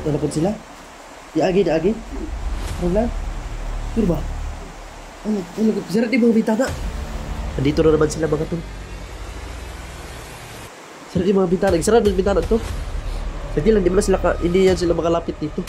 Nalapod sila? Diagi, diagi? Ano lang? Pero ba? Ano? Sarap di mga bintana. Nandito na naman sila mga tol. Sarap di mga bintana. Sarap ng bintana to. Hindi lang, hindi yan sila makalapit dito.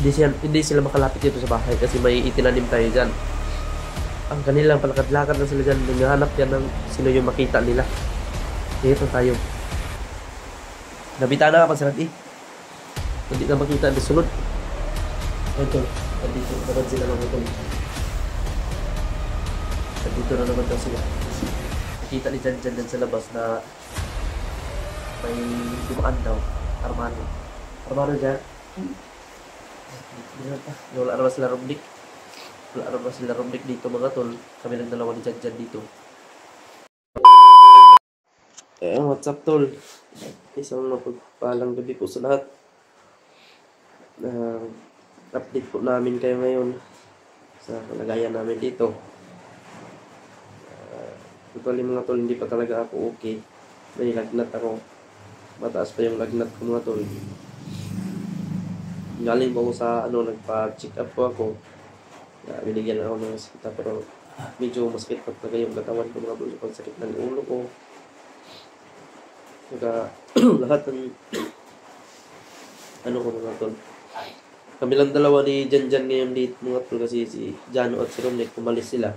hindi sila makalapit dito sa bahay kasi may itinanim tayo dyan. Ang kanilang palakad-lakad na sila dyan. Nanghahanap yan ng sino yung makita nila. Dito tayo. Nabitana ka pa sarap eh. Hindi na makita ang sunod. Ito. Nandito na naman sila mga tol. Nandito na naman daw sila. Nakita ni Jan sa labas na may dumaan daw. Armano. Armano dyan. Wala naman sila rumdik. Wala naman sila rumdik dito mga tol. Kami lang dalawa ni Jan dito. What's up tol? Isang mapagpalang gabi po sa lahat. Update po namin kayo ngayon sa kalagayan namin dito. Totally mga tol, hindi pa talaga ako okay. May lagnat ako. Mataas pa yung lagnat ko mga tol. Galing po ako sa nagpa-check up po ako. Binigyan ako ng resita pero medyo masakit pa talaga yung katawan ko mga tol. Yung sakit ng ulo ko. Saka lahat ng ko mga tol. Kami lang dalawa ni Jan ngayon dito mga tol kasi si Jano at si Romnick pumalis sila.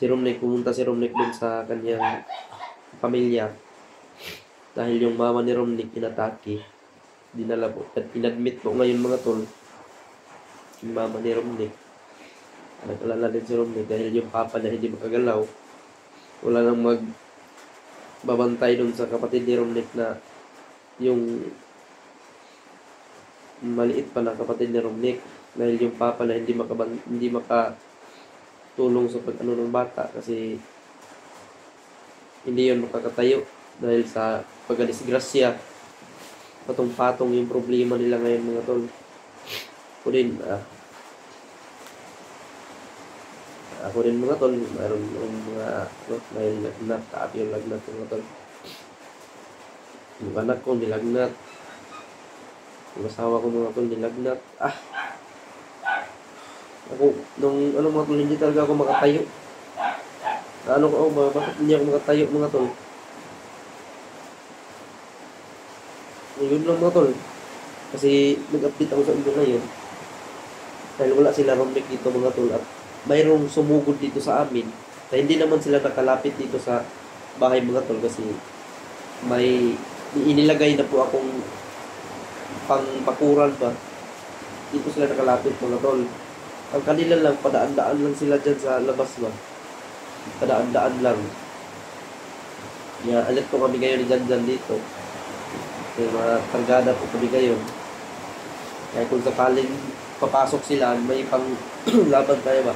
Pumunta si Romnick dun sa kanyang pamilya. Dahil yung mama ni Romnick inatake. Dinala po. At inadmit po ngayon mga tol. Yung mama ni Romnick. Nag-alala din si Romnick dahil yung papa niya hindi makagalaw. Wala nang babantay dun sa kapatid ni Romnick na yung maliit pa na kapatid ni Romnick dahil yung papa na hindi makatulong sa pag-ano ng bata kasi hindi yun makakatayo dahil sa pagkadisgrasya patong-patong yung problema nila ngayon mga tol. Ako rin mga tol, mayroon mga may lagnat, kaabi yung lagnat mga tol. Yung anak ko nilagnat. Yung asawa ko mga tol nilagnat. Ako, nung mga tol, hindi talaga ako makatayo. Bakit hindi ako makatayo mga tol? Yun lang mga tol. Kasi nag-update ako sa inyo ngayon. Dahil wala sila Romnick dito mga tol. At mayroong sumugod dito sa amin. Na hindi naman sila nakalapit dito sa bahay mga tol. Kasi may inilagay na po akong pangpakuran ba. Dito sila nakalapit mga tol. Ang kanila lang, padaan-daan lang sila dyan sa labas ba. Padaan-daan lang. Alit po kami ngayon dyan dito. Kaya mga kargada po kami ngayon. Kaya kung sakaling papasok sila, may pang laban tayo ba.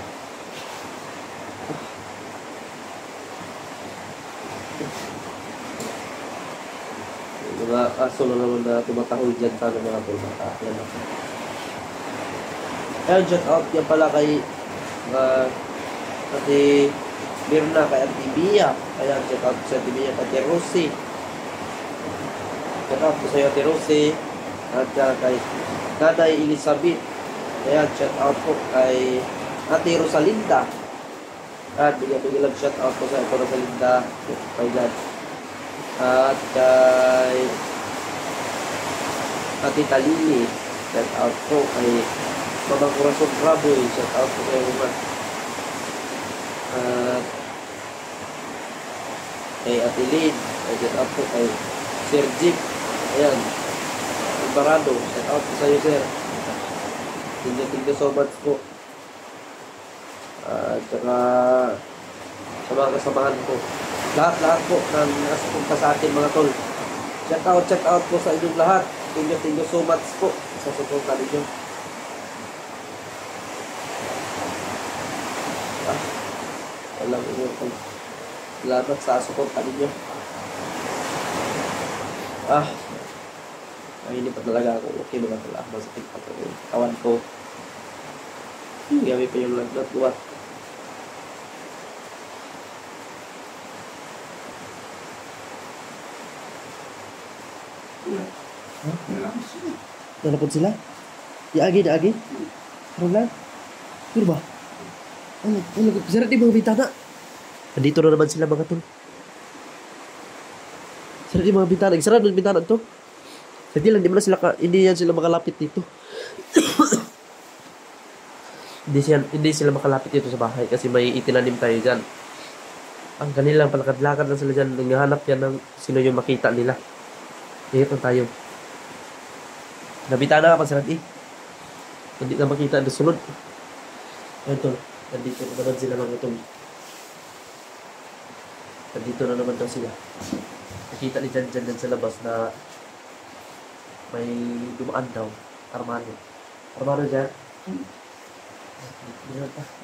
Mga aso na naman na tumatahol dyan sana mga tulmata. Yan ako. Ayan, shout out yan pala kay Ate Mirna, kay Ate Bia. Ayan, shout out sa Ate Bia, kay Ate Rosie. Shout out ko sa Ate Rosie. At kay Daday Elizabeth. Ayan, shout out po kay Ate Rosalinda. At bigyan shout out ko sa Ate Rosalinda. Kay God. At kay Ate Talini. Shout out po kay Mamang Corazon Raboy. Shout out po kay Uma. At kay Ate Lid. Shout out po kay Sir Jeep. Ayan. Alvarado. Shout out po sa iyo, sir. Thank you so much po. At saka sa mga kasamahan ko. Lahat po na nakasapunta sa atin mga tol. Shout out po sa inyong lahat. Thank you so much po sa suporta ninyo. Alam niyo po. Salamat sa suporta ninyo. Hindi pa talaga ako okay mga tol. Masakit pa talaga yung kawan ko. Gamit pa yung lagnat ko. Nalapod sila? Diagi. Roland? Ano ba? Sarap di mga bintana. Andito na naman sila mga tol. Sarap di mga bintana. Sarap ng bintana to. Hindi yan sila makalapit dito. hindi sila makalapit dito sa bahay kasi may itinanim tayo dyan. Ang kanilang palakad-lakad lang sila dyan. Nanghahanap yan ng sino yung makita nila. Dito tayo. Nabitana ka pa sarap eh. Hindi na makita ang sunod. Ayun tol. Nandito na naman sila mga tol. Nandito na naman daw sila. Nakita ni Jan sa labas na may dumaan daw. Armano dyan.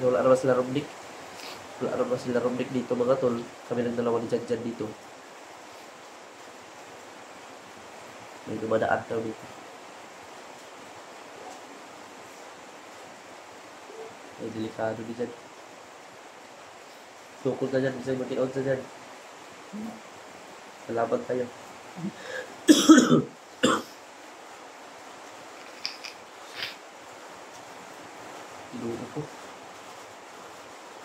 Wala naman sila rumlik. Wala naman sila rumlik dito mga tol. Kami lang dalawa ni Jan dito. May dumadaan daw dito. May delikado di dyan. Tukol na dyan. Isang mag-in-out na dyan. Salamat tayo. Inuupo ko.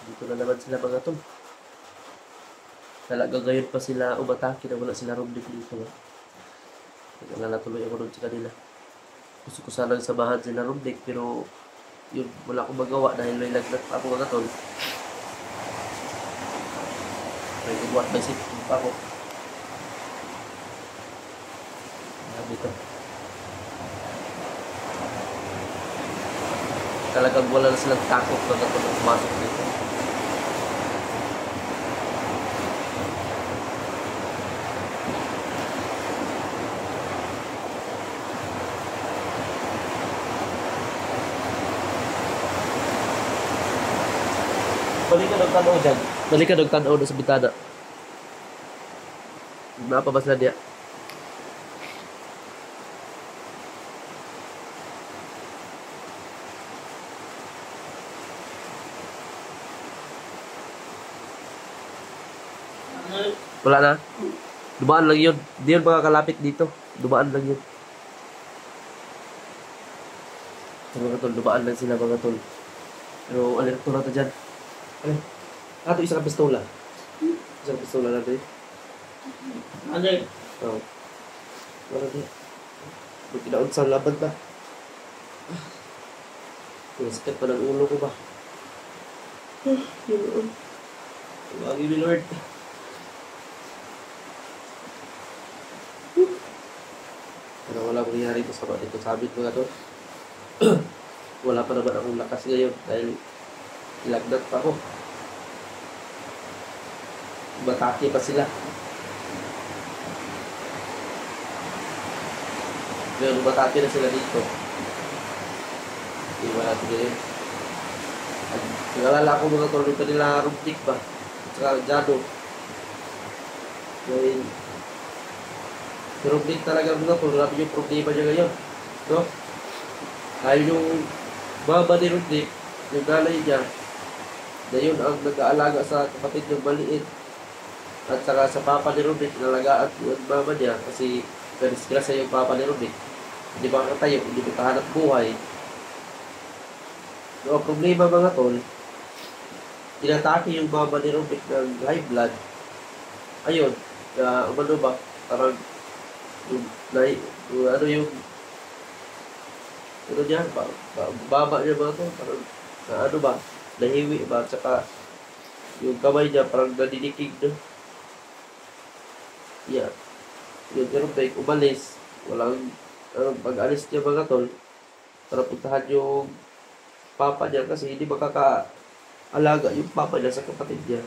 Dito na naman sila mga tol. Talaga ngayon pa sila umatake na wala sila rumlik dito. Naglalatuloy ako doon sa kanila. Gusto ko sanang samahan sila rumlik pero yun, wala akong magawa dahil may lagnat pa ako mga tol. May gubuhat may sitting pa ako. Dito. Talagang wala na silang takot mga tol na pumasok dito. Balik ka nagtanaw dyan. Balik ka nagtanaw na sa bitana. Napabas na diya. Wala na. Dumaan lang yun. Hindi yun makakalapit dito. Dumaan lang yun. So, mga tol, dumaan lang sila mga tol. Pero alerto na ito dyan. Ay, ato isang pistola. Isang pistola na ito eh. Ano yun? Oo. Wala din. May kinaon sa laban ba? Sakit pa ng ulo ko ba? Yun. Tawagin ni Lord. Pero wala mangyayari ito sa dito sabit mga to. Wala pa naman akong lakas ngayon dahil ilagnat pa ako. Batake pa sila. Ngayon, batake na sila dito. Hindi wala natin ngayon. Nagalala ko mga tol nito nila Rumtik ba? At saka Jado. Ngayon, si Rumtik talaga mga tol. Grabe yung problema niya ngayon. No? Dahil yung baba ni Rumtik, yung nanay niya, na yun ang nag-aalaga sa kapatid niyang maliit. At saka sa papa ni Rumtik, nalagaan yung mama niya kasi na-disgrasya yung papa ni Rumtik. Hindi ba katayo, hindi ba kahanap buhay. So, ang problema mga tol, tinatake yung mama ni Rumtik ng high blood. Ayun, umano ba, parang ano niya, baba niya ba ito, parang ano ba, nahiwi ba, at saka yung kamay niya parang nadinikig na. Yeah. Yun, pero umalis, walang pag-alis niya mga tol, para puntahan yung papa niya kasi hindi makakaalaga yung papa niya sa kapatid niya.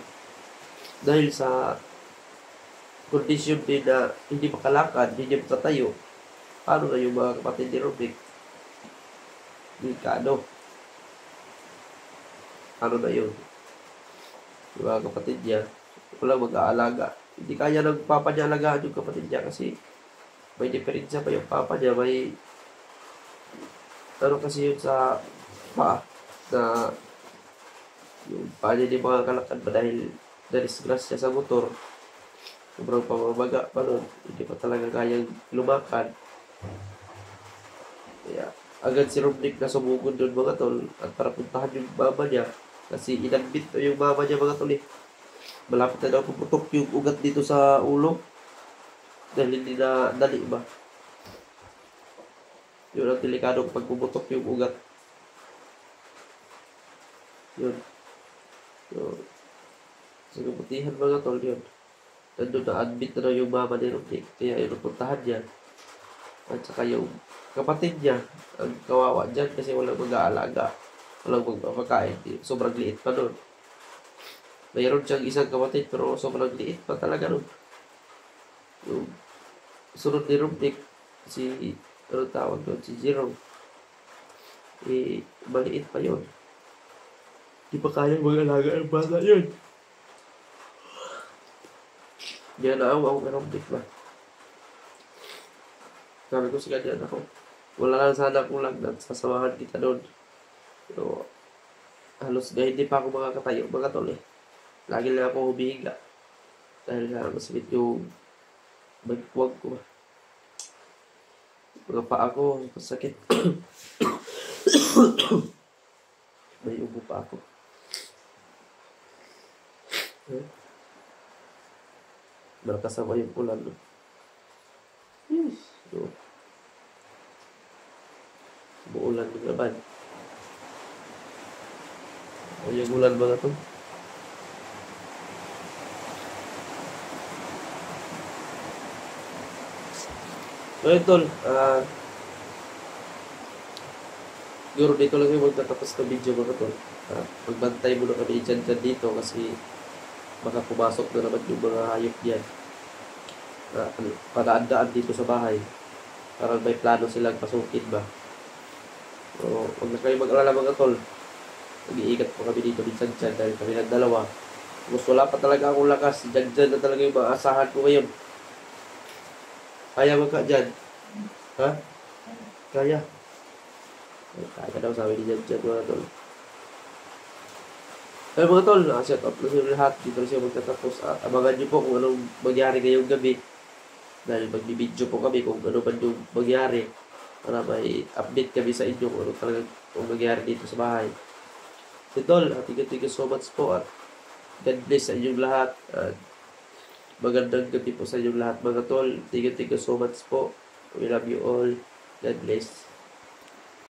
Dahil sa kondisyon din na hindi makalakad, hindi niya matatayo, paano na yung mga kapatid ni Rubik? Delikado. Ano na yun? Yung mga kapatid niya, walang mag-aalaga. Hindi kaya ng papa niya alagaan yung kapatid niya kasi may diferensya pa yung papa niya. May ano kasi yun sa paa na yung paa niya di mga kalakad pa dahil na-disgrasya sa motor. Sobrang pamamaga pa nun. Hindi pa talaga kayang lumakad. Kaya agad si Romnick na sumugod doon mga tol at para puntahan yung mama niya kasi inadmit na yung mama niya mga tol eh. Malapit na daw pumutok yung ugat dito sa ulo dahil hindi na dali ba. Yun ang delikado kapag pumutok yung ugat. Yun. So, sa kabutihan mga tol yun. Nandun na admit na daw yung mama ni Romnick. Kaya yun ang puntahan niya. At saka yung kapatid niya, ang kawawa dyan kasi walang mag-aalaga. Walang magpapakain. Sobrang liit pa nun. Mayroon siyang isang kapatid pero sobrang liit pa talaga nun. Yung sunod ni Romnick, si, ano tawag doon, si Jerome. Eh, maliit pa yun. Di pa kayang mag-alaga ang bata yun. Hindi na naawa ako kay Romnick ba. Sabi ko sa ganyan ako, wala lang sana akong lagnat, sasamahan kita doon. Pero, halos na hindi pa ako makakatayo mga tol eh. Lagi lang ako humihiga. Dahil nga masakit yung magpuwag ko ba. Mga paa ko, masakit. May ubo pa ako. Nakasama yung ulan. No? So, umuulan din naman. O yung ulan mga to. So yun tol, siguro dito lang yung magtatapos na video mga tol. Magbantay muna kami dyan dito kasi baka pumasok na naman yung mga hayop dyan. Padaan-daan dito sa bahay. Parang may plano silang pasukin ba. So, huwag na kayo mag-alala mga tol. Nag-iigat po kami dito minsan dyan dahil kami nagdalawa. Mas wala pa talaga akong lakas. Dyan na talaga yung maasahan ko ngayon. Kaya mo ka dyan? Ha? Kaya? Kaya daw sabi ni dyan mga tol. Kaya mga tol, set up na siya lahat. Dito na siya magtatapos. Abangan niyo po kung anong mangyari ngayong gabi. Dahil magbibideo po kami kung ano man yung mangyari. Para may update kami sa inyo kung ano talagang kung mangyari dito sa bahay. So tol, thank you so much po. At God bless sa inyong lahat. At magandang gabi po sa inyong lahat mga tol. Thank you so much po. We love you all. God bless.